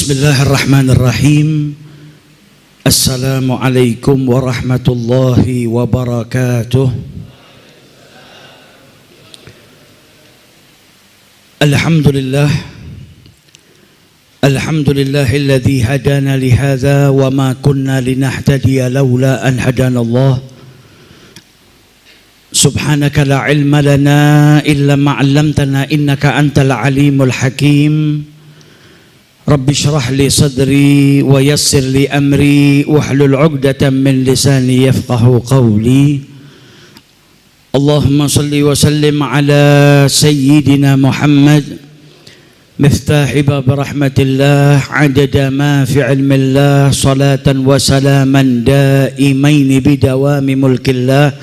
Bismillahirrahmanirrahim. Assalamualaikum warahmatullahi wabarakatuh. Alhamdulillahilladzi hadana lihadza wa ma kunna linahtadiya laula an hadanallah. Subhanaka la ilma lana illa ma 'allamtana innaka antal alimul hakim. Rabbi shrah li sadri wa yassir li amri wahlul 'uqdatam min lisani yafqahu qawli. Allahumma salli wa sallim ala sayyidina Muhammad miftahi bab rahmatillah adada ma fi ilmillah salatan wa salaman daimain bidawami mulkillah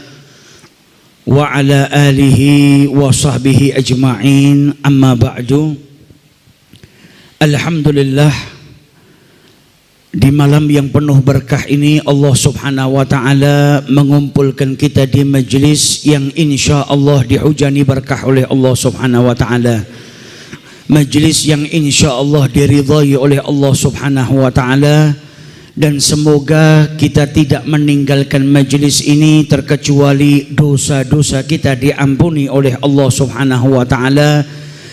wa ala alihi wa sahbihi ajma'in, amma ba'du. Alhamdulillah, di malam yang penuh berkah ini Allah subhanahu wa ta'ala mengumpulkan kita di majlis yang insya Allah dihujani berkah oleh Allah subhanahu wa ta'ala, majlis yang insya Allah diridhai oleh Allah subhanahu wa ta'ala. Dan semoga kita tidak meninggalkan majlis ini terkecuali dosa-dosa kita diampuni oleh Allah subhanahu wa ta'ala,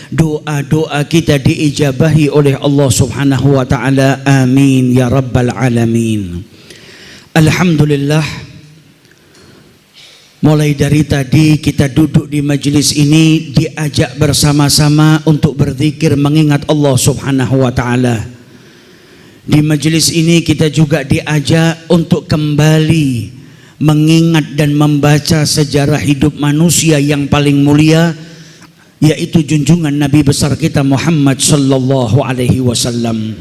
doa-doa kita diijabahi oleh Allah subhanahu wa ta'ala. Amin ya rabbal alamin. Alhamdulillah, mulai dari tadi kita duduk di majlis ini diajak bersama-sama untuk berzikir mengingat Allah subhanahu wa ta'ala. Di majlis ini kita juga diajak untuk kembali mengingat dan membaca sejarah hidup manusia yang paling mulia, yaitu junjungan Nabi besar kita Muhammad sallallahu alaihi wasallam.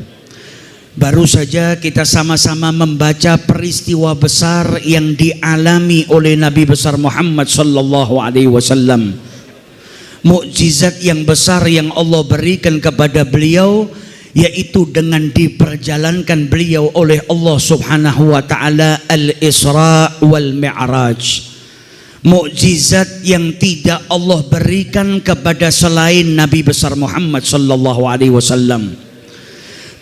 Baru saja kita sama-sama membaca peristiwa besar yang dialami oleh Nabi besar Muhammad sallallahu alaihi wasallam. Mukjizat yang besar yang Allah berikan kepada beliau, yaitu dengan diperjalankan beliau oleh Allah subhanahu wa ta'ala al-Isra wal Mi'raj. Mukjizat yang tidak Allah berikan kepada selain Nabi besar Muhammad sallallahu alaihi wasallam.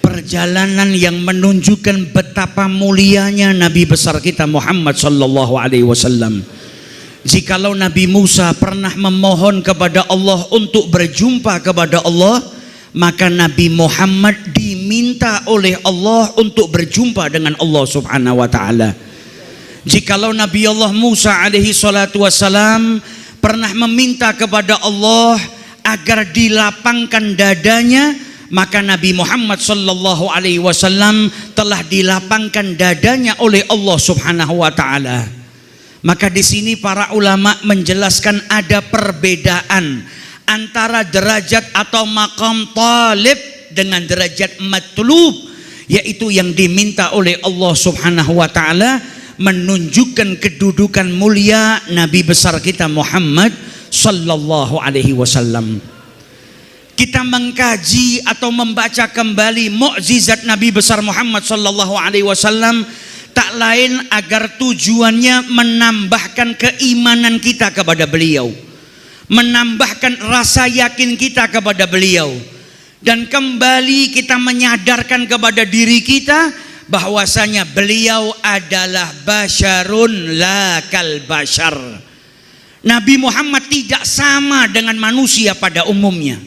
Perjalanan yang menunjukkan betapa mulianya Nabi besar kita Muhammad sallallahu alaihi wasallam. Jikalau Nabi Musa pernah memohon kepada Allah untuk berjumpa kepada Allah, maka Nabi Muhammad diminta oleh Allah untuk berjumpa dengan Allah subhanahu wa ta'ala. Jikalau Nabi Allah Musa alaihi salatu wassalam pernah meminta kepada Allah agar dilapangkan dadanya, maka Nabi Muhammad sallallahu alaihi wasallam telah dilapangkan dadanya oleh Allah subhanahu wa ta'ala. Maka di sini para ulama menjelaskan ada perbedaan antara derajat atau maqam talib dengan derajat matlub, yaitu yang diminta oleh Allah subhanahu wa ta'ala, menunjukkan kedudukan mulia Nabi besar kita Muhammad sallallahu alaihi wasallam. Kita mengkaji atau membaca kembali mukjizat Nabi besar Muhammad sallallahu alaihi wasallam tak lain agar tujuannya menambahkan keimanan kita kepada beliau, menambahkan rasa yakin kita kepada beliau, dan kembali kita menyadarkan kepada diri kita bahwasanya beliau adalah basyarun la kal basyar. Nabi Muhammad tidak sama dengan manusia pada umumnya.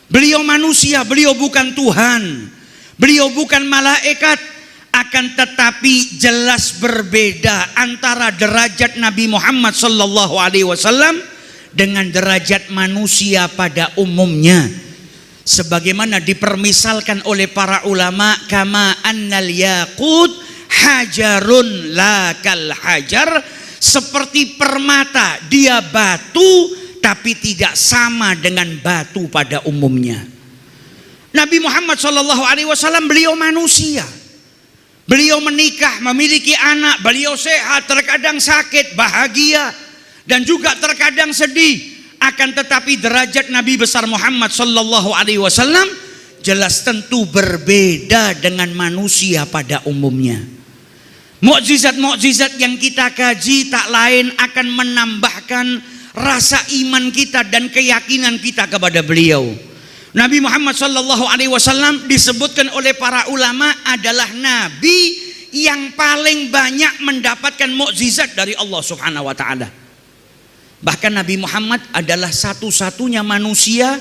Beliau manusia, beliau bukan Tuhan, beliau bukan malaikat, akan tetapi jelas berbeda antara derajat Nabi Muhammad sallallahu alaihi wasallam dengan derajat manusia pada umumnya. Sebagaimana dipermisalkan oleh para ulama, kama annal yaqut hajarun la kal hajar, seperti permata dia batu tapi tidak sama dengan batu pada umumnya. Nabi Muhammad sallallahu alaihi wasallam beliau manusia. Beliau menikah, memiliki anak, beliau sehat, terkadang sakit, bahagia, dan juga terkadang sedih. Akan tetapi derajat Nabi besar Muhammad sallallahu alaihi wasallam jelas tentu berbeda dengan manusia pada umumnya. Mukjizat-mukjizat yang kita kaji tak lain akan menambahkan rasa iman kita dan keyakinan kita kepada beliau. Nabi Muhammad sallallahu alaihi wasallam disebutkan oleh para ulama adalah nabi yang paling banyak mendapatkan mukjizat dari Allah Subhanahu wa taala. Bahkan Nabi Muhammad adalah satu-satunya manusia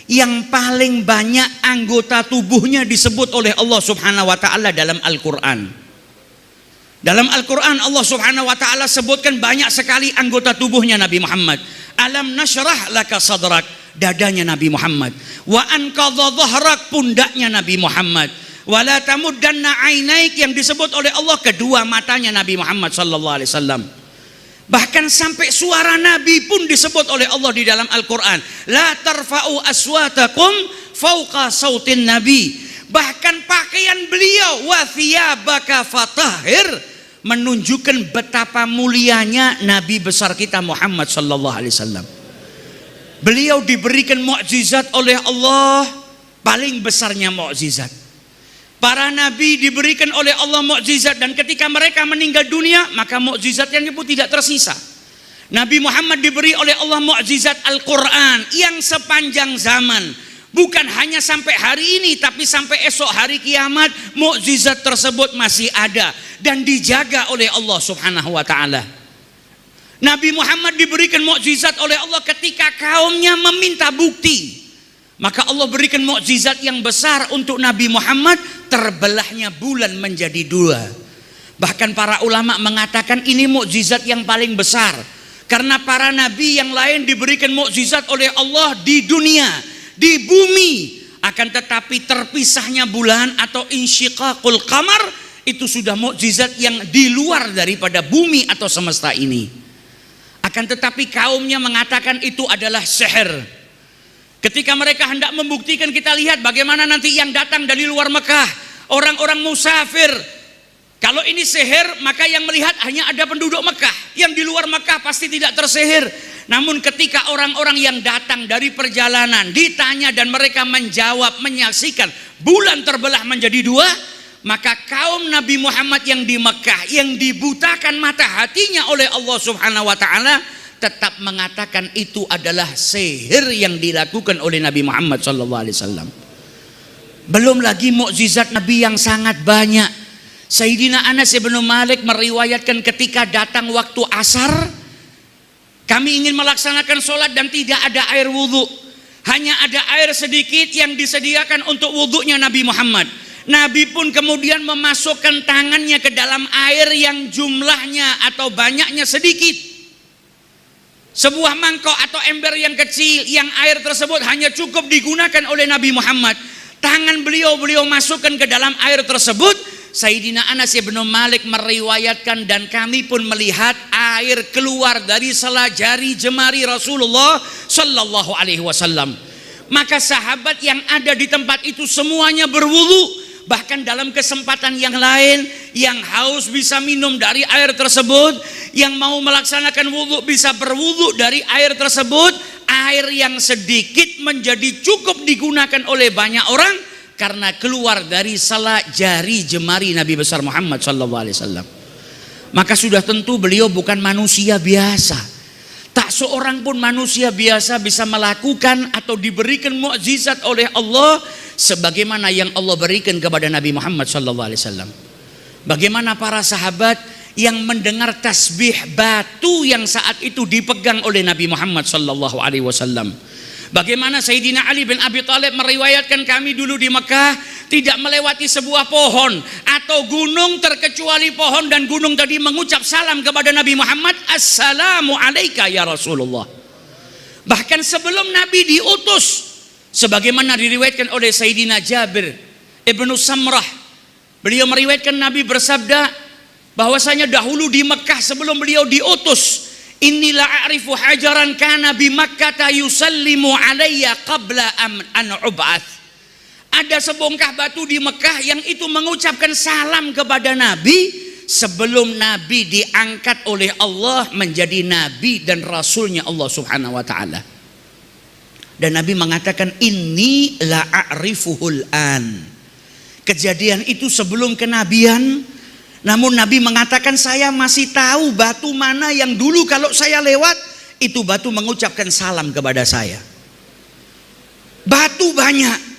yang paling banyak anggota tubuhnya disebut oleh Allah Subhanahu wa taala dalam Al-Qur'an. Dalam Al-Qur'an Allah Subhanahu wa taala sebutkan banyak sekali anggota tubuhnya Nabi Muhammad. Alam nasyrah laka sadrak, dadanya Nabi Muhammad. Wa anqadha dhahrak, pundaknya Nabi Muhammad. Wala tamuddanna ainaik, yang disebut oleh Allah kedua matanya Nabi Muhammad sallallahu alaihi wasallam. Bahkan sampai suara Nabi pun disebut oleh Allah di dalam Al-Quran. La tarfa'u aswatakum fauqa sautin Nabi. Bahkan pakaian beliau wa thiyabaka fatahhir, menunjukkan betapa mulianya Nabi besar kita Muhammad sallallahu alaihi wasallam. Beliau diberikan mukjizat oleh Allah, paling besarnya mukjizat. Para nabi diberikan oleh Allah mukjizat, dan ketika mereka meninggal dunia maka mukjizatnya pun tidak tersisa. Nabi Muhammad diberi oleh Allah mukjizat Al-Quran yang sepanjang zaman, bukan hanya sampai hari ini tapi sampai esok hari kiamat, mukjizat tersebut masih ada dan dijaga oleh Allah Subhanahu wa taala. Nabi Muhammad diberikan mukjizat oleh Allah ketika kaumnya meminta bukti. Maka Allah berikan mukjizat yang besar untuk Nabi Muhammad, terbelahnya bulan menjadi dua. Bahkan para ulama mengatakan ini mukjizat yang paling besar, karena para nabi yang lain diberikan mukjizat oleh Allah di dunia, di bumi, akan tetapi terpisahnya bulan atau insyiqaqul qamar itu sudah mukjizat yang di luar daripada bumi atau semesta ini. Akan tetapi kaumnya mengatakan itu adalah sihir. Ketika mereka hendak membuktikan, kita lihat bagaimana nanti yang datang dari luar Mekah, orang-orang musafir. Kalau ini sihir, maka yang melihat hanya ada penduduk Mekah. Yang di luar Mekah pasti tidak tersihir. Namun ketika orang-orang yang datang dari perjalanan ditanya dan mereka menjawab, menyaksikan bulan terbelah menjadi dua, maka kaum Nabi Muhammad yang di Mekah, yang dibutakan mata hatinya oleh Allah Subhanahu wa taala, tetap mengatakan itu adalah sihir yang dilakukan oleh Nabi Muhammad SAW. Belum lagi mukjizat Nabi yang sangat banyak. Sayyidina Anas bin Malik meriwayatkan ketika datang waktu asar, kami ingin melaksanakan sholat dan tidak ada air wudhu, hanya ada air sedikit yang disediakan untuk wudhunya Nabi Muhammad. Nabi pun kemudian memasukkan tangannya ke dalam air yang jumlahnya atau banyaknya sedikit. Sebuah mangkok atau ember yang kecil, yang air tersebut hanya cukup digunakan oleh Nabi Muhammad. Tangan beliau masukkan ke dalam air tersebut. Sayyidina Anas bin Malik meriwayatkan, dan kami pun melihat air keluar dari sela jari jemari Rasulullah sallallahu alaihi wasallam. Maka sahabat yang ada di tempat itu semuanya berwudu. Bahkan dalam kesempatan yang lain, yang haus bisa minum dari air tersebut, yang mau melaksanakan wudhu bisa berwudhu dari air tersebut. Air yang sedikit menjadi cukup digunakan oleh banyak orang karena keluar dari sela jari jemari Nabi besar Muhammad SAW. Maka sudah tentu beliau bukan manusia biasa. Tak seorang pun manusia biasa bisa melakukan atau diberikan mukjizat oleh Allah sebagaimana yang Allah berikan kepada Nabi Muhammad SAW. Bagaimana para sahabat yang mendengar tasbih batu yang saat itu dipegang oleh Nabi Muhammad SAW. Bagaimana Sayyidina Ali bin Abi Thalib meriwayatkan, kami dulu di Mekah tidak melewati sebuah pohon atau gunung terkecuali pohon dan gunung tadi mengucap salam kepada Nabi Muhammad, Assalamu alaika ya Rasulullah. Bahkan sebelum Nabi diutus, sebagaimana diriwayatkan oleh Sayyidina Jabir ibnu Samrah, beliau meriwayatkan Nabi bersabda bahwasanya dahulu di Mekah sebelum beliau diutus, Inilah a'rifu hajaran kana bi Makkah yusallimu alayya qabla an ub'ats. Ada sebongkah batu di Mekah yang itu mengucapkan salam kepada Nabi sebelum Nabi diangkat oleh Allah menjadi Nabi dan Rasulnya Allah Subhanahu wa ta'ala. Dan Nabi mengatakan, inni la a'rifuhul an. Kejadian itu sebelum kenabian. Namun Nabi mengatakan, saya masih tahu batu mana yang dulu kalau saya lewat itu batu mengucapkan salam kepada saya. Batu banyak.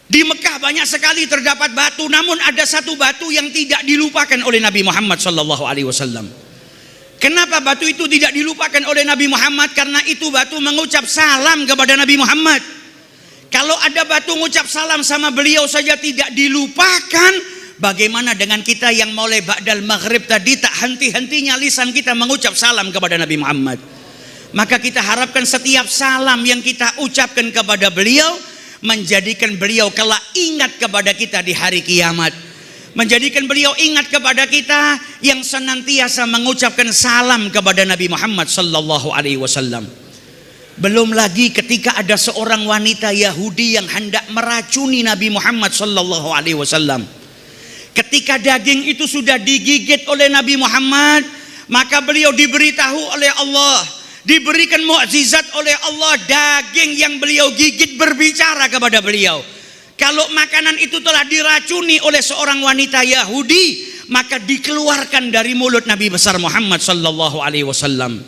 Di Mekah banyak sekali terdapat batu, namun ada satu batu yang tidak dilupakan oleh Nabi Muhammad SAW. Kenapa batu itu tidak dilupakan oleh Nabi Muhammad? Karena itu batu mengucap salam kepada Nabi Muhammad. Kalau ada batu mengucap salam sama beliau saja tidak dilupakan, bagaimana dengan kita yang mulai ba'dal maghrib tadi tak henti-hentinya lisan kita mengucap salam kepada Nabi Muhammad? Maka kita harapkan setiap salam yang kita ucapkan kepada beliau menjadikan beliau kelak ingat kepada kita di hari kiamat, menjadikan beliau ingat kepada kita yang senantiasa mengucapkan salam kepada Nabi Muhammad sallallahu alaihi wasallam. Belum lagi ketika ada seorang wanita Yahudi yang hendak meracuni Nabi Muhammad sallallahu alaihi wasallam. Ketika daging itu sudah digigit oleh Nabi Muhammad, maka beliau diberitahu oleh Allah, diberikan mukjizat oleh Allah, daging yang beliau gigit berbicara kepada beliau. Kalau makanan itu telah diracuni oleh seorang wanita Yahudi, maka dikeluarkan dari mulut Nabi besar Muhammad sallallahu alaihi wasallam.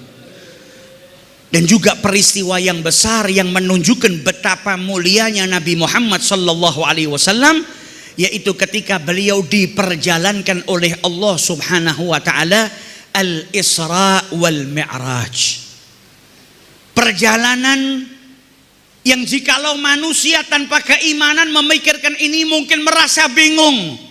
Dan juga peristiwa yang besar yang menunjukkan betapa mulianya Nabi Muhammad sallallahu alaihi wasallam, yaitu ketika beliau diperjalankan oleh Allah Subhanahu wa taala al-Isra wal Mi'raj. Perjalanan yang jikalau manusia tanpa keimanan memikirkan ini mungkin merasa bingung,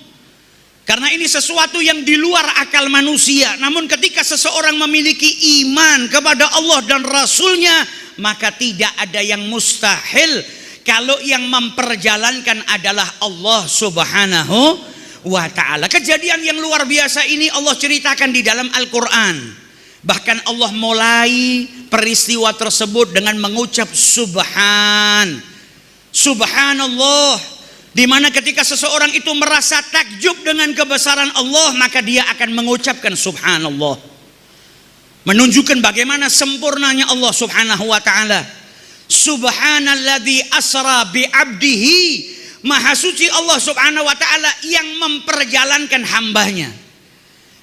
karena ini sesuatu yang di luar akal manusia. Namun ketika seseorang memiliki iman kepada Allah dan Rasulnya, maka tidak ada yang mustahil kalau yang memperjalankan adalah Allah Subhanahu wa ta'ala. Kejadian yang luar biasa ini Allah ceritakan di dalam Al-Quran. Bahkan Allah mulai peristiwa tersebut dengan mengucap Subhanallah, di mana ketika seseorang itu merasa takjub dengan kebesaran Allah, maka dia akan mengucapkan Subhanallah, menunjukkan bagaimana sempurnanya Allah Subhanahu wa ta'ala. Subhanalladzi asra bi abdihi, maha suci Allah Subhanahu wa ta'ala yang memperjalankan hambanya.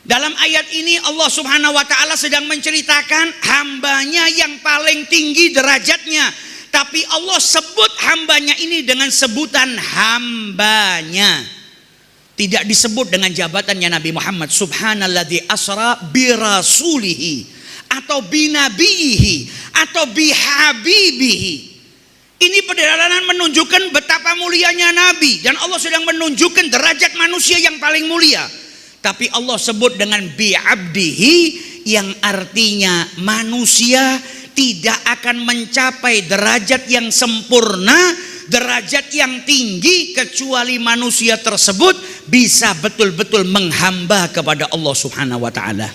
Dalam ayat ini Allah Subhanahu wa ta'ala sedang menceritakan hambanya yang paling tinggi derajatnya, tapi Allah sebut hambanya ini dengan sebutan hambanya, tidak disebut dengan jabatannya Nabi Muhammad. Subhanalladzi asra birasulihi atau binabihi atau bihabibihi. Ini perjalanan menunjukkan betapa mulianya Nabi, dan Allah sedang menunjukkan derajat manusia yang paling mulia. Tapi Allah sebut dengan bi'abdihi, yang artinya manusia tidak akan mencapai derajat yang sempurna, derajat yang tinggi, kecuali manusia tersebut bisa betul-betul menghamba kepada Allah Subhanahu wa ta'ala.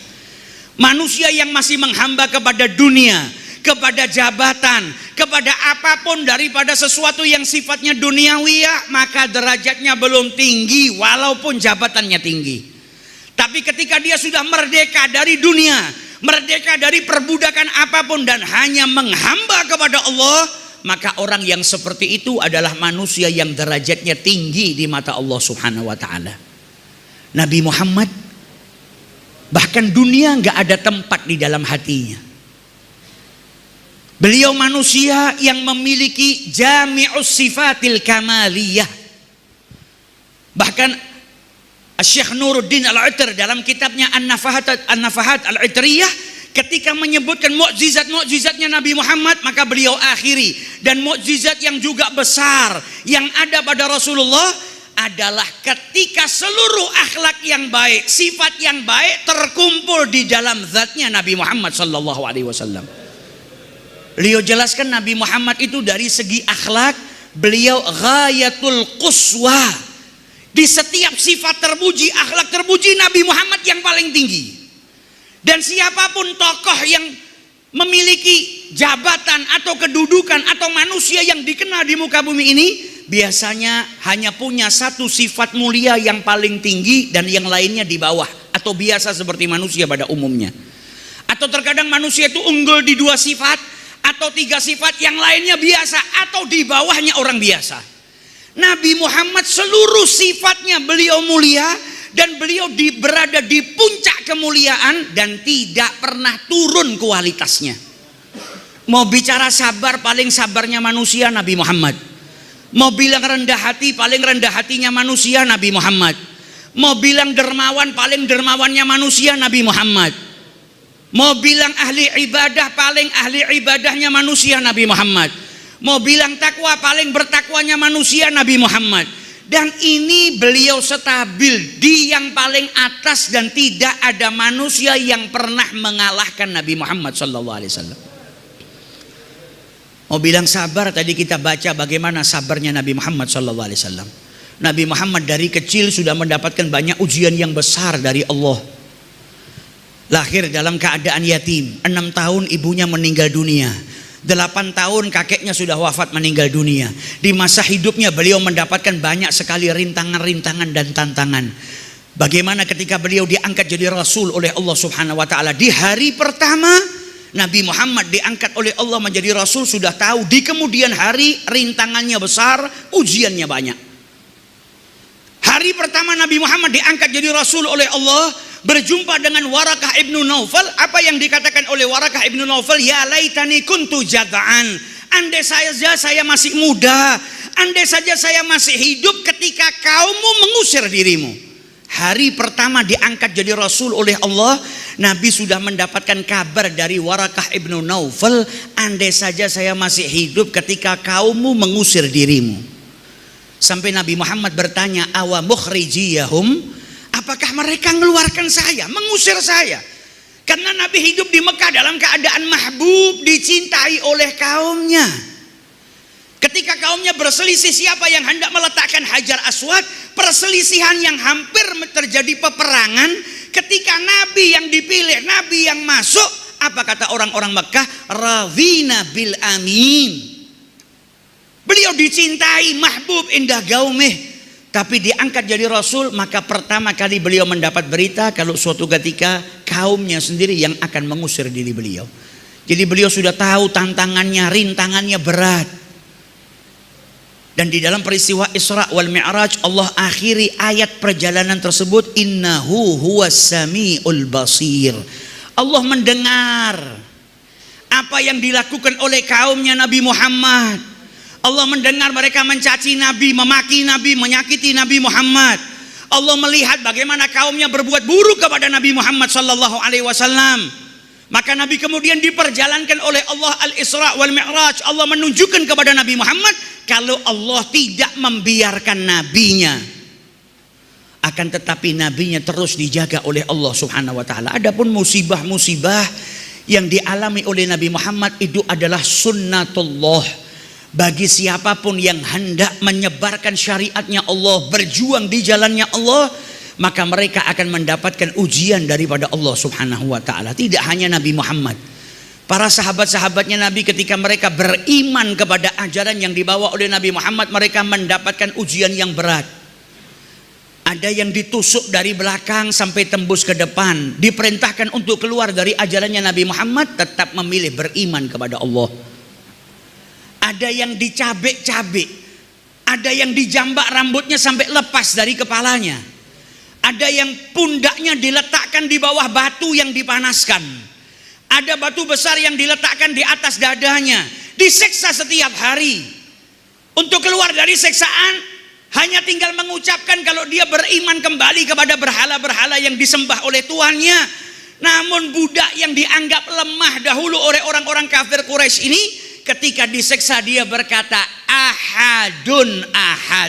Manusia yang masih menghamba kepada dunia, kepada jabatan, kepada apapun daripada sesuatu yang sifatnya duniawi, maka derajatnya belum tinggi walaupun jabatannya tinggi. Tapi ketika dia sudah merdeka dari dunia, merdeka dari perbudakan apapun dan hanya menghamba kepada Allah, maka orang yang seperti itu adalah manusia yang derajatnya tinggi di mata Allah Subhanahu wa ta'ala. Nabi Muhammad bahkan dunia nggak ada tempat di dalam hatinya. Beliau manusia yang memiliki jami'us sifatil kamaliyah. Bahkan Syekh Nuruddin Al-Utr dalam kitabnya An-Nafahat Al-Utriyah, ketika menyebutkan mukjizat-mukjizatnya Nabi Muhammad, maka beliau akhiri, dan mukjizat yang juga besar yang ada pada Rasulullah adalah ketika seluruh akhlak yang baik, sifat yang baik terkumpul di dalam zatnya Nabi Muhammad sallallahu alaihi wasallam. Beliau jelaskan Nabi Muhammad itu dari segi akhlak, beliau ghayatul quswa. Di setiap sifat terpuji, akhlak terpuji, Nabi Muhammad yang paling tinggi. Dan siapapun tokoh yang memiliki jabatan atau kedudukan atau manusia yang dikenal di muka bumi ini, biasanya hanya punya satu sifat mulia yang paling tinggi dan yang lainnya di bawah, atau biasa seperti manusia pada umumnya. Atau terkadang manusia itu unggul di 2 sifat atau 3 sifat, yang lainnya biasa atau di bawahnya orang biasa. Nabi Muhammad seluruh sifatnya beliau mulia, dan beliau berada di puncak kemuliaan dan tidak pernah turun kualitasnya. Mau bicara sabar, paling sabarnya manusia Nabi Muhammad. Mau bilang rendah hati, paling rendah hatinya manusia Nabi Muhammad. Mau bilang dermawan, paling dermawannya manusia Nabi Muhammad. Mau bilang ahli ibadah, paling ahli ibadahnya manusia Nabi Muhammad. Mau bilang takwa, paling bertakwanya manusia Nabi Muhammad. Dan ini beliau stabil di yang paling atas, dan tidak ada manusia yang pernah mengalahkan Nabi Muhammad SAW. Mau bilang sabar, tadi kita baca bagaimana sabarnya Nabi Muhammad SAW. Nabi Muhammad dari kecil sudah mendapatkan banyak ujian yang besar dari Allah. Lahir dalam keadaan yatim, 6 tahun ibunya meninggal dunia, 8 tahun kakeknya sudah wafat meninggal dunia. Di masa hidupnya beliau mendapatkan banyak sekali rintangan-rintangan dan tantangan. Bagaimana ketika beliau diangkat jadi Rasul oleh Allah Subhanahu wa ta'ala. Di hari pertama Nabi Muhammad diangkat oleh Allah menjadi Rasul, sudah tahu di kemudian hari rintangannya besar, ujiannya banyak. Hari pertama Nabi Muhammad diangkat jadi Rasul oleh Allah, berjumpa dengan Warakah ibnu Naufal. Apa yang dikatakan oleh Warakah ibnu Naufal? Ya laitani kuntu jada'an. Andai saja saya masih muda, andai saja saya masih hidup ketika kaummu mengusir dirimu. Hari pertama diangkat jadi Rasul oleh Allah, Nabi sudah mendapatkan kabar dari Warakah ibnu Naufal, andai saja saya masih hidup ketika kaummu mengusir dirimu. Sampai Nabi Muhammad bertanya, awa mukhrijiyahum, apakah mereka mengeluarkan saya, mengusir saya? Karena Nabi hidup di Mekah dalam keadaan mahbub, dicintai oleh kaumnya. Ketika kaumnya berselisih siapa yang hendak meletakkan Hajar Aswad, perselisihan yang hampir terjadi peperangan, ketika Nabi yang dipilih, Nabi yang masuk, apa kata orang-orang Mekah? Rawina bil amin. Beliau dicintai, mahbub, indah gaumeh, tapi diangkat jadi Rasul. Maka pertama kali beliau mendapat berita kalau suatu ketika kaumnya sendiri yang akan mengusir diri beliau. Jadi beliau sudah tahu tantangannya, rintangannya berat. Dan di dalam peristiwa Isra wal Mi'raj, Allah akhiri ayat perjalanan tersebut, innahu huwas sami'ul basir. Allah mendengar apa yang dilakukan oleh kaumnya Nabi Muhammad. Allah mendengar mereka mencaci Nabi, memaki Nabi, menyakiti Nabi Muhammad. Allah melihat bagaimana kaumnya berbuat buruk kepada Nabi Muhammad sallallahu alaihi wasallam. Maka Nabi kemudian diperjalankan oleh Allah al-Isra wal Mi'raj. Allah menunjukkan kepada Nabi Muhammad kalau Allah tidak membiarkan nabinya, akan tetapi nabinya terus dijaga oleh Allah Subhanahu wa taala. Adapun musibah-musibah yang dialami oleh Nabi Muhammad itu adalah sunnatullah. Bagi siapapun yang hendak menyebarkan syariatnya Allah, berjuang di jalannya Allah, maka mereka akan mendapatkan ujian daripada Allah Subhanahu wa ta'ala. Tidak hanya Nabi Muhammad, para sahabat-sahabatnya Nabi ketika mereka beriman kepada ajaran yang dibawa oleh Nabi Muhammad, mereka mendapatkan ujian yang berat. Ada yang ditusuk dari belakang sampai tembus ke depan, diperintahkan untuk keluar dari ajarannya Nabi Muhammad, tetap memilih beriman kepada Allah. Ada yang dicabik-cabik, ada yang dijambak rambutnya sampai lepas dari kepalanya, ada yang pundaknya diletakkan di bawah batu yang dipanaskan, ada batu besar yang diletakkan di atas dadanya, disiksa setiap hari. Untuk keluar dari siksaan hanya tinggal mengucapkan kalau dia beriman kembali kepada berhala-berhala yang disembah oleh tuannya. Namun budak yang dianggap lemah dahulu oleh orang-orang kafir Quraisy ini, ketika diseksa dia berkata ahadun ahad.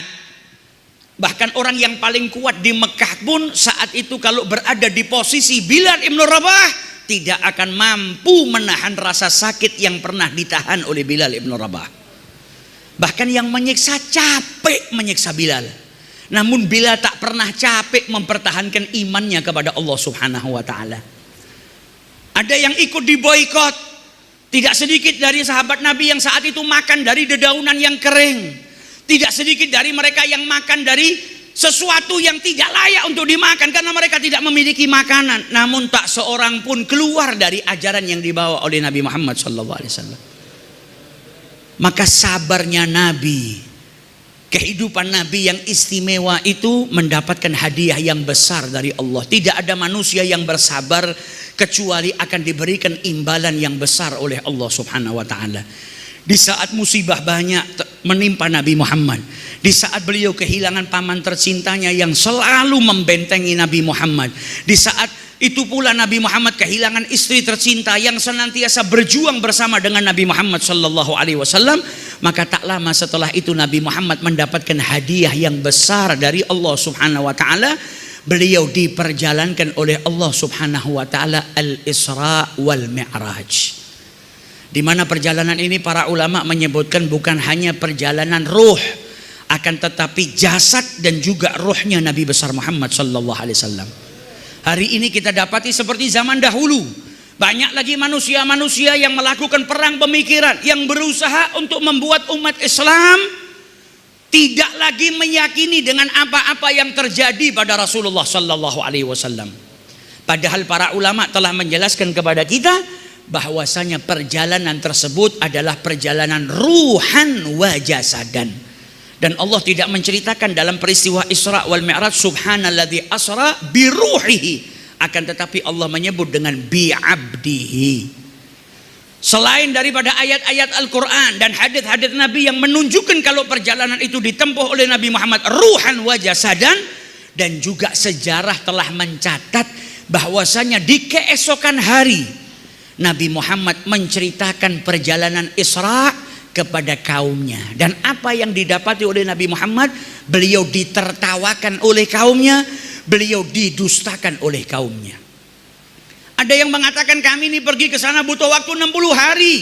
Bahkan orang yang paling kuat di Mekah pun saat itu kalau berada di posisi Bilal ibn Rabah tidak akan mampu menahan rasa sakit yang pernah ditahan oleh Bilal ibn Rabah. Bahkan yang menyiksa capek menyiksa Bilal, namun Bilal tak pernah capek mempertahankan imannya kepada Allah Subhanahu wa ta'ala. Ada yang ikut diboikot. Tidak sedikit dari sahabat Nabi yang saat itu makan dari dedaunan yang kering. Tidak sedikit dari mereka yang makan dari sesuatu yang tidak layak untuk dimakan karena mereka tidak memiliki makanan. Namun tak seorang pun keluar dari ajaran yang dibawa oleh Nabi Muhammad SAW. Maka sabarnya Nabi, kehidupan Nabi yang istimewa itu mendapatkan hadiah yang besar dari Allah. Tidak ada manusia yang bersabar kecuali akan diberikan imbalan yang besar oleh Allah Subhanahu wa ta'ala. Di saat musibah banyak, menimpa Nabi Muhammad. Di saat beliau kehilangan paman tercintanya yang selalu membentengi Nabi Muhammad. Di saat itu pula Nabi Muhammad kehilangan istri tercinta yang senantiasa berjuang bersama dengan Nabi Muhammad sallallahu alaihi wasallam. Maka tak lama setelah itu Nabi Muhammad mendapatkan hadiah yang besar dari Allah Subhanahu wa taala. Beliau diperjalankan oleh Allah Subhanahu wa taala al-Isra wal Mi'raj. Di mana perjalanan ini para ulama menyebutkan bukan hanya perjalanan ruh, akan tetapi jasad dan juga ruhnya Nabi besar Muhammad sallallahu alaihi wasallam. Hari ini kita dapati seperti zaman dahulu, banyak lagi manusia-manusia yang melakukan perang pemikiran, yang berusaha untuk membuat umat Islam tidak lagi meyakini dengan apa-apa yang terjadi pada Rasulullah sallallahu alaihi wasallam. Padahal para ulama telah menjelaskan kepada kita bahwasanya perjalanan tersebut adalah perjalanan ruhan wa jasadan. Dan Allah tidak menceritakan dalam peristiwa Isra wal Mi'raj subhanalladzi asra bi ruhihi, akan tetapi Allah menyebut dengan bi abdihi. Selain daripada ayat-ayat Al-Quran dan hadits-hadits Nabi yang menunjukkan kalau perjalanan itu ditempuh oleh Nabi Muhammad ruhan wa jasadan, dan juga sejarah telah mencatat bahwasanya di keesokan hari Nabi Muhammad menceritakan perjalanan Isra kepada kaumnya. Dan apa yang didapati oleh Nabi Muhammad? Beliau ditertawakan oleh kaumnya, beliau didustakan oleh kaumnya. Ada yang mengatakan kami ini pergi ke sana butuh waktu 60 hari.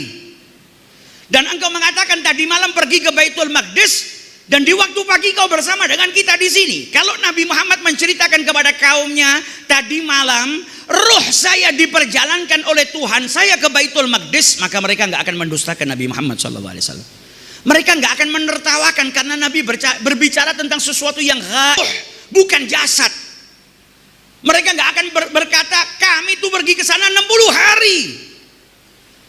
Dan engkau mengatakan tadi malam pergi ke Baitul Maqdis dan di waktu pagi kau bersama dengan kita di sini. Kalau Nabi Muhammad menceritakan kepada kaumnya tadi malam ruh saya diperjalankan oleh Tuhan saya ke Baitul Maqdis, maka mereka nggak akan mendustakan Nabi Muhammad SAW. Mereka nggak akan menertawakan karena Nabi berbicara tentang sesuatu yang gaib, bukan jasad. Mereka nggak akan berkata kami itu pergi ke sana 60 hari.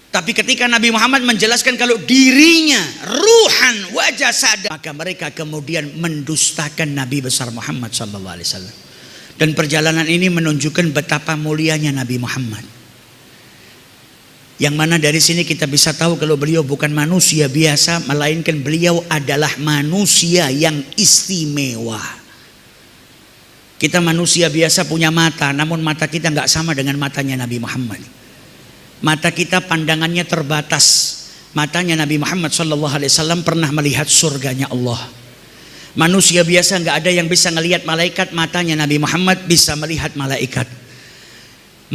Tapi ketika Nabi Muhammad menjelaskan kalau dirinya ruhan wa jasadan, maka mereka kemudian mendustakan Nabi besar Muhammad SAW. Dan perjalanan ini menunjukkan betapa mulianya Nabi Muhammad. Yang mana dari sini kita bisa tahu kalau beliau bukan manusia biasa, melainkan beliau adalah manusia yang istimewa. Kita manusia biasa punya mata, namun mata kita nggak sama dengan matanya Nabi Muhammad. Mata kita pandangannya terbatas. Matanya Nabi Muhammad SAW pernah melihat surganya Allah. Manusia biasa nggak ada yang bisa melihat malaikat, matanya Nabi Muhammad bisa melihat malaikat.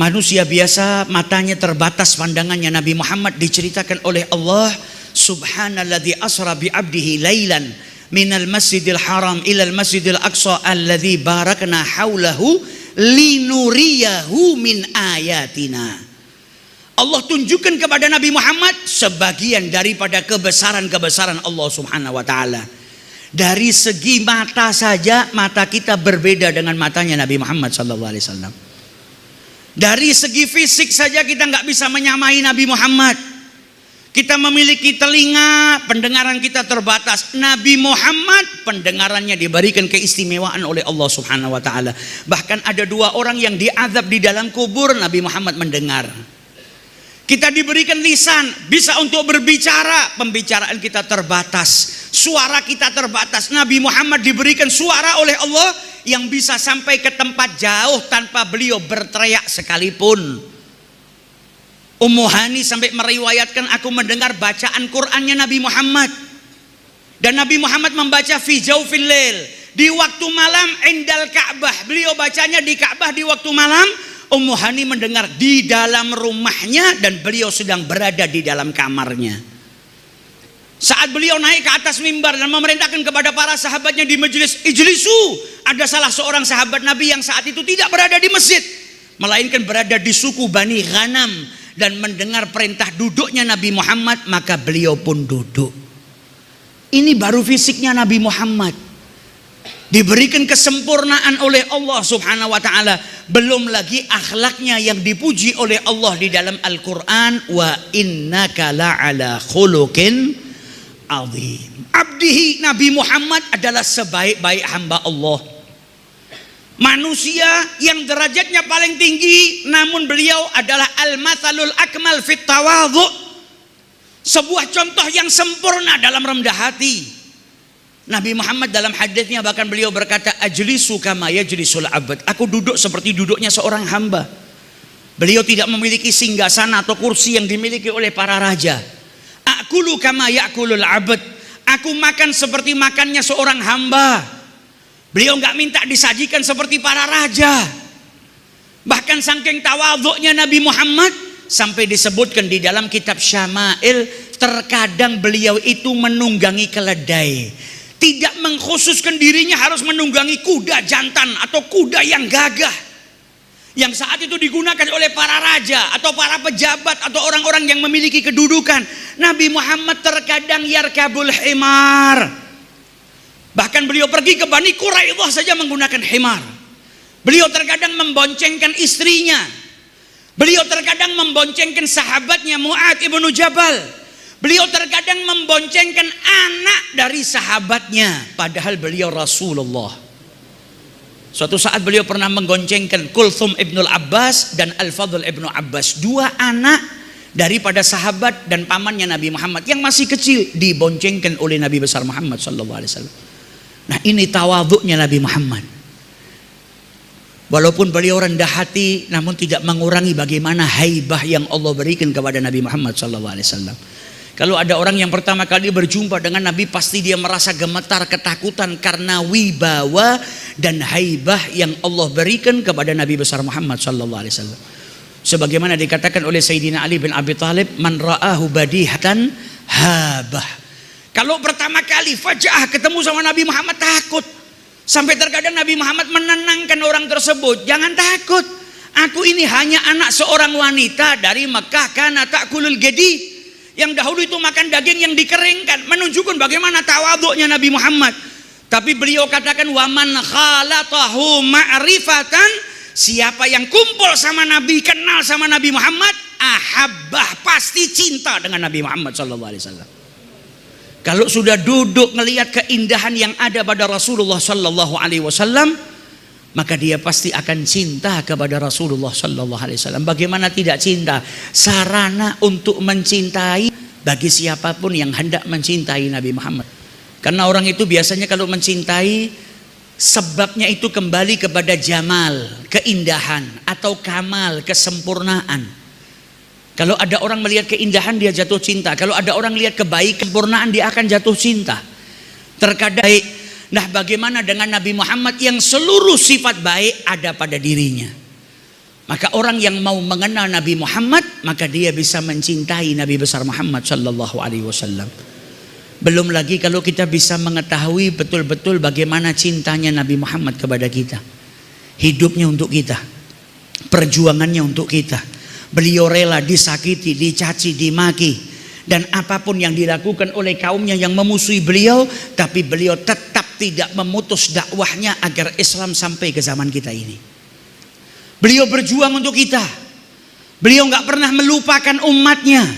Manusia biasa matanya terbatas pandangannya, Nabi Muhammad diceritakan oleh Allah subhanalladzi asra bi abdihi lailan minal masjidil haram ilal masjidil aqsa alladzi barakna haulahu linuriyahu min ayatina. Allah tunjukkan kepada Nabi Muhammad sebagian daripada kebesaran-kebesaran Allah Subhanahu wa taala. Dari segi mata saja, mata kita berbeda dengan matanya Nabi Muhammad SAW. Dari segi fisik saja kita nggak bisa menyamai Nabi Muhammad. Kita memiliki telinga, pendengaran kita terbatas. Nabi Muhammad pendengarannya diberikan keistimewaan oleh Allah Subhanahu wa taala. Bahkan ada 2 orang yang diazab di dalam kubur, Nabi Muhammad mendengar. Kita diberikan lisan, bisa untuk berbicara, pembicaraan kita terbatas, suara kita terbatas. Nabi Muhammad diberikan suara oleh Allah yang bisa sampai ke tempat jauh tanpa beliau berteriak sekalipun. Ummu Hani sampai meriwayatkan, aku mendengar bacaan Qur'annya Nabi Muhammad. Dan Nabi Muhammad membaca fi jaufil lail, di waktu malam indal Ka'bah. Beliau bacanya di Ka'bah di waktu malam. Ummu Hani mendengar di dalam rumahnya dan beliau sedang berada di dalam kamarnya. Saat beliau naik ke atas mimbar dan memerintahkan kepada para sahabatnya di majelis ijlisu, ada salah seorang sahabat Nabi yang saat itu tidak berada di masjid, melainkan berada di suku Bani Ghanam, dan mendengar perintah duduknya Nabi Muhammad, maka beliau pun duduk. Ini baru fisiknya Nabi Muhammad, diberikan kesempurnaan oleh Allah Subhanahu wa taala, belum lagi akhlaknya yang dipuji oleh Allah di dalam Al-Qur'an, wa innaka la'ala khuluqin azim. Abdihi, Nabi Muhammad adalah sebaik-baik hamba Allah. Manusia yang derajatnya paling tinggi, namun beliau adalah al-mathalul akmal fit tawadhu. sebuah contoh yang sempurna dalam rendah hati. Nabi Muhammad dalam hadisnya bahkan beliau berkata, ajlisu kama yajlisul abad. Aku duduk seperti duduknya seorang hamba. Beliau tidak memiliki singgasana atau kursi yang dimiliki oleh para raja. Akulu kama yakulul abad. Aku makan seperti makannya seorang hamba. Beliau nggak minta disajikan seperti para raja. Bahkan saking tawadhu'nya Nabi Muhammad sampai disebutkan di dalam kitab Syama'il, terkadang beliau itu menunggangi keledai. Tidak mengkhususkan dirinya harus menunggangi kuda jantan atau kuda yang gagah, yang saat itu digunakan oleh para raja atau para pejabat atau orang-orang yang memiliki kedudukan. Nabi Muhammad terkadang yarkabul himar. Bahkan beliau pergi ke Bani Quraidah saja menggunakan himar. Beliau terkadang memboncengkan istrinya. Beliau terkadang memboncengkan sahabatnya Mu'adz ibnu Jabal. Beliau terkadang memboncengkan anak dari sahabatnya, padahal beliau Rasulullah. Suatu saat beliau pernah menggoncengkan Kulthum ibnul Abbas dan Al-Fadl ibnu Abbas, dua anak daripada sahabat dan pamannya Nabi Muhammad yang masih kecil, diboncengkan oleh Nabi besar Muhammad sallallahu alaihi wasallam. Nah, ini tawadhu'nya Nabi Muhammad. Walaupun beliau rendah hati, namun tidak mengurangi bagaimana haibah yang Allah berikan kepada Nabi Muhammad sallallahu alaihi wasallam. Kalau ada orang yang pertama kali berjumpa dengan Nabi, pasti dia merasa gemetar, ketakutan karena wibawa dan haibah yang Allah berikan kepada Nabi besar Muhammad sallallahu alaihi wasallam. Sebagaimana dikatakan oleh Sayyidina Ali bin Abi Thalib, man ra'ahu badihatan habah. Kalau pertama kali faja'ah ketemu sama Nabi Muhammad, takut. Sampai terkadang Nabi Muhammad menenangkan orang tersebut, jangan takut. Aku ini hanya anak seorang wanita dari Mekah, kana ta'kulul gedi, yang dahulu itu makan daging yang dikeringkan, menunjukkan bagaimana tawadhu'nya Nabi Muhammad. Tapi beliau katakan, waman khalatahu ma'rifatan, siapa yang kumpul sama Nabi, kenal sama Nabi Muhammad, ahabbah, pasti cinta dengan Nabi Muhammad sallallahu alaihi wasallam. Kalau sudah duduk ngelihat keindahan yang ada pada Rasulullah sallallahu alaihi wasallam, maka dia pasti akan cinta kepada Rasulullah sallallahu alaihi wasallam. Bagaimana tidak cinta? Sarana untuk mencintai bagi siapapun yang hendak mencintai Nabi Muhammad. Karena orang itu biasanya kalau mencintai, sebabnya itu kembali kepada jamal, keindahan, atau kamal, kesempurnaan. Kalau ada orang melihat keindahan, dia jatuh cinta. Kalau ada orang lihat kebaikan, kesempurnaan, dia akan jatuh cinta. Terkadang, nah bagaimana dengan Nabi Muhammad yang seluruh sifat baik ada pada dirinya? Maka orang yang mau mengenal Nabi Muhammad, maka dia bisa mencintai Nabi besar Muhammad sallallahu alaihi wasallam. Belum lagi kalau kita bisa mengetahui betul-betul bagaimana cintanya Nabi Muhammad kepada kita. Hidupnya untuk kita, perjuangannya untuk kita. Beliau rela disakiti, dicaci, dimaki, dan apapun yang dilakukan oleh kaumnya yang memusuhi beliau, tapi beliau tetap tidak memutus dakwahnya agar Islam sampai ke zaman kita ini. Beliau berjuang untuk kita. Beliau nggak pernah melupakan umatnya,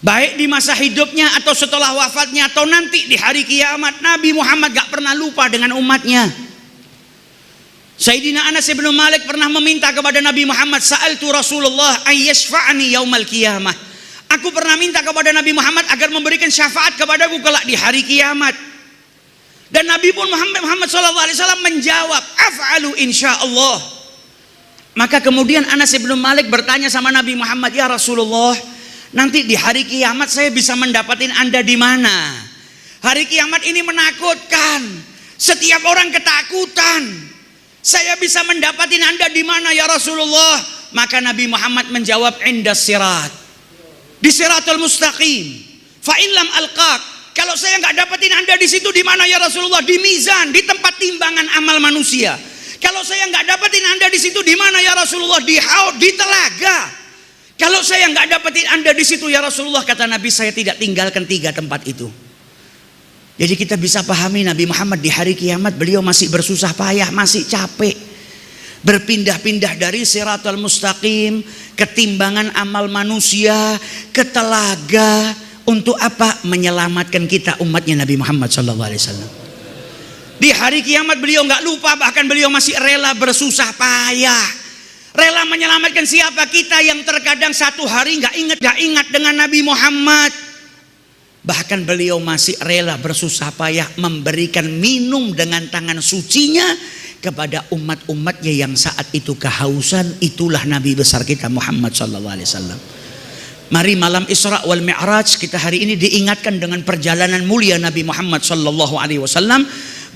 baik di masa hidupnya atau setelah wafatnya atau nanti di hari kiamat. Nabi Muhammad nggak pernah lupa dengan umatnya. Sayyidina Anas bin Malik pernah meminta kepada Nabi Muhammad, sa'altu Rasulullah ayyashfa'ani yaumal qiyamah. Aku pernah minta kepada Nabi Muhammad agar memberikan syafaat kepadaku kelak di hari kiamat. Dan Nabi pun Muhammad SAW menjawab, af'alu insyaallah. Maka kemudian Anas bin Malik bertanya sama Nabi Muhammad, ya Rasulullah, nanti di hari kiamat saya bisa mendapatkan Anda di mana? Hari kiamat ini menakutkan, setiap orang ketakutan. Saya bisa mendapatkan Anda di mana ya Rasulullah? Maka Nabi Muhammad menjawab, indas sirat, di siratul mustaqim. Fa in lam alqaq, kalau saya nggak dapatin Anda di situ, di mana ya Rasulullah? Di mizan, di tempat timbangan amal manusia. Kalau saya nggak dapatin Anda di situ, di mana ya Rasulullah? Di haud, di telaga. Kalau saya nggak dapatin Anda di situ ya Rasulullah, kata Nabi, saya tidak tinggalkan tiga tempat itu. Jadi kita bisa pahami Nabi Muhammad di hari kiamat beliau masih bersusah payah, masih capek, berpindah-pindah dari siratul mustaqim ke timbangan amal manusia, ke telaga. Untuk apa? Menyelamatkan kita umatnya Nabi Muhammad SAW. Di hari kiamat beliau nggak lupa, bahkan beliau masih rela bersusah payah, rela menyelamatkan siapa? Kita yang terkadang satu hari nggak ingat dengan Nabi Muhammad. Bahkan beliau masih rela bersusah payah memberikan minum dengan tangan sucinya kepada umat-umatnya yang saat itu kehausan. Itulah Nabi besar kita Muhammad SAW. Mari malam Isra wal Mi'raj kita hari ini diingatkan dengan perjalanan mulia Nabi Muhammad SAW.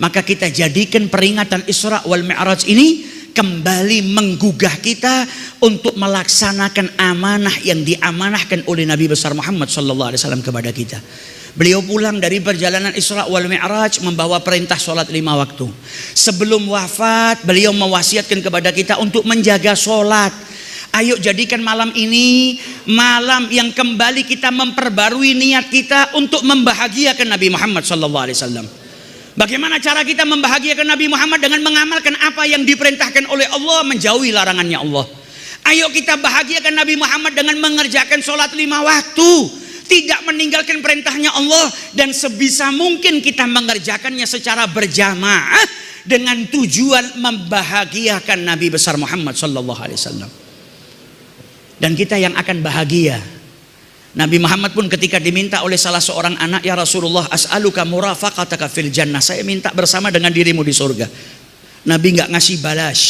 Maka kita jadikan peringatan Isra wal Mi'raj ini kembali menggugah kita untuk melaksanakan amanah yang diamanahkan oleh Nabi besar Muhammad SAW kepada kita. Beliau pulang dari perjalanan Isra wal Mi'raj membawa perintah sholat 5 waktu. Sebelum wafat beliau mewasiatkan kepada kita untuk menjaga sholat. Ayo jadikan malam ini malam yang kembali kita memperbarui niat kita untuk membahagiakan Nabi Muhammad SAW. Bagaimana cara kita membahagiakan Nabi Muhammad? Dengan mengamalkan apa yang diperintahkan oleh Allah, menjauhi larangannya Allah. Ayo kita bahagiakan Nabi Muhammad dengan mengerjakan sholat 5 waktu, tidak meninggalkan perintahnya Allah, dan sebisa mungkin kita mengerjakannya secara berjamaah dengan tujuan membahagiakan Nabi besar Muhammad SAW. Dan kita yang akan bahagia. Nabi Muhammad pun ketika diminta oleh salah seorang anak, ya Rasulullah, as'aluka murafaqataka fil jannah, saya minta bersama dengan dirimu di surga. Nabi nggak ngasih balas.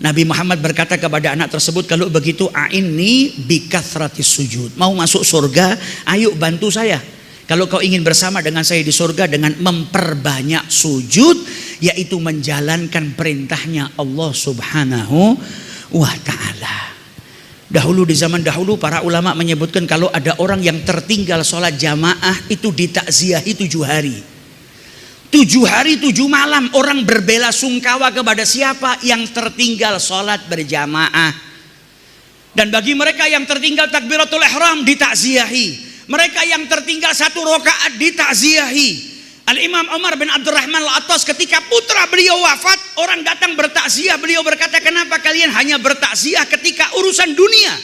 Nabi Muhammad berkata kepada anak tersebut, kalau begitu a'inni bikathratis sujud. Mau masuk surga, ayo bantu saya. Kalau kau ingin bersama dengan saya di surga dengan memperbanyak sujud, yaitu menjalankan perintahnya Allah Subhanahu wa ta'ala. Dahulu di zaman dahulu para ulama menyebutkan kalau ada orang yang tertinggal sholat jamaah itu ditakziahi 7 hari. 7 hari 7 malam orang berbela sungkawa kepada siapa? Yang tertinggal sholat berjamaah. Dan bagi mereka yang tertinggal takbiratul ihram ditakziahi. Mereka yang tertinggal 1 rakaat ditakziahi. Al-Imam Umar bin Abdurrahman Al-Attas ketika putra beliau wafat, orang datang bertakziah, beliau berkata, kenapa kalian hanya bertakziah ketika urusan dunia?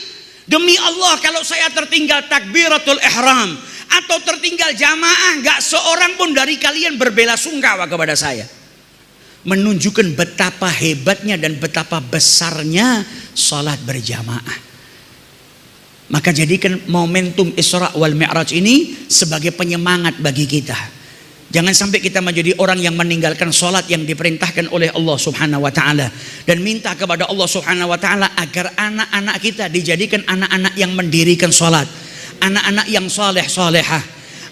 Demi Allah, kalau saya tertinggal takbiratul ihram atau tertinggal jamaah, gak seorang pun dari kalian berbela sungkawa kepada saya. Menunjukkan betapa hebatnya dan betapa besarnya salat berjamaah. Maka jadikan momentum Isra wal Mi'raj ini sebagai penyemangat bagi kita. Jangan sampai kita menjadi orang yang meninggalkan sholat yang diperintahkan oleh Allah Subhanahu wa ta'ala. Dan minta kepada Allah Subhanahu wa ta'ala agar anak-anak kita dijadikan anak-anak yang mendirikan sholat, anak-anak yang saleh salehah,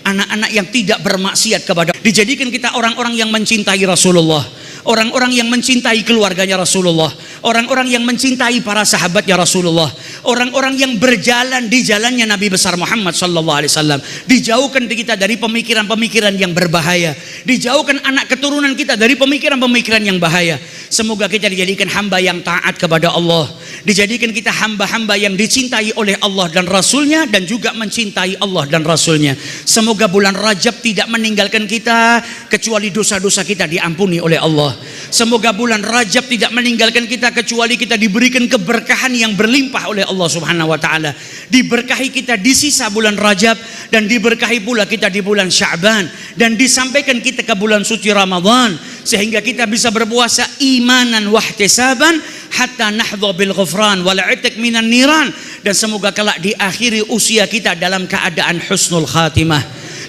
anak-anak yang tidak bermaksiat kepada. Dijadikan kita orang-orang yang mencintai Rasulullah, orang-orang yang mencintai keluarganya Rasulullah, orang-orang yang mencintai para sahabatnya Rasulullah, orang-orang yang berjalan di jalannya Nabi besar Muhammad SAW. Dijauhkan kita dari pemikiran-pemikiran yang berbahaya, dijauhkan anak keturunan kita dari pemikiran-pemikiran yang bahaya. Semoga kita dijadikan hamba yang taat kepada Allah, dijadikan kita hamba-hamba yang dicintai oleh Allah dan Rasulnya, dan juga mencintai Allah dan Rasulnya. Semoga bulan Rajab tidak meninggalkan kita kecuali dosa-dosa kita diampuni oleh Allah. Semoga bulan Rajab tidak meninggalkan kita kecuali kita diberikan keberkahan yang berlimpah oleh Allah Subhanahu wa ta'ala. Diberkahi kita di sisa bulan Rajab, dan diberkahi pula kita di bulan Sya'ban, dan disampaikan kita ke bulan suci Ramadan, sehingga kita bisa berpuasa imanan wahtisaban hatta nahdha bil ghufran wal itik minan niran. Dan semoga kelak diakhiri usia kita dalam keadaan husnul khatimah,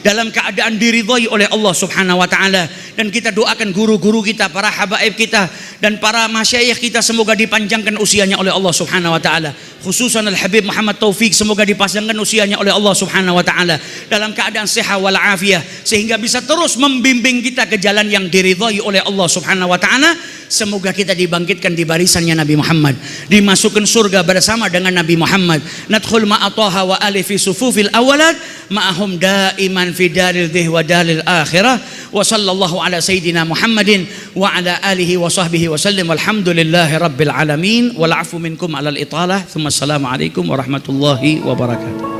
dalam keadaan diridhai oleh Allah Subhanahu wa ta'ala. Dan kita doakan guru-guru kita, para habaib kita, dan para masyayikh kita, semoga dipanjangkan usianya oleh Allah Subhanahu wa ta'ala. Khususan Al-Habib Muhammad Taufik, semoga dipanjangkan usianya oleh Allah Subhanahu wa ta'ala dalam keadaan sehat wal afiyah, sehingga bisa terus membimbing kita ke jalan yang diridhai oleh Allah Subhanahu wa ta'ala. Semoga kita dibangkitkan di barisannya Nabi Muhammad, dimasukkan surga bersama dengan Nabi Muhammad. Nadkhul ma'ataha wa ali fi sufufil awalat ma'ahum daiman fi daril dhih wa daril akhirah. Wa sallallahu ala sayyidina Muhammadin wa ala alihi wa sahbihi wa sallim. Walhamdulillahi rabbil alamin. Wal afu minkum alal italah. Thumma assalamu alaikum warahmatullahi wabarakatuh.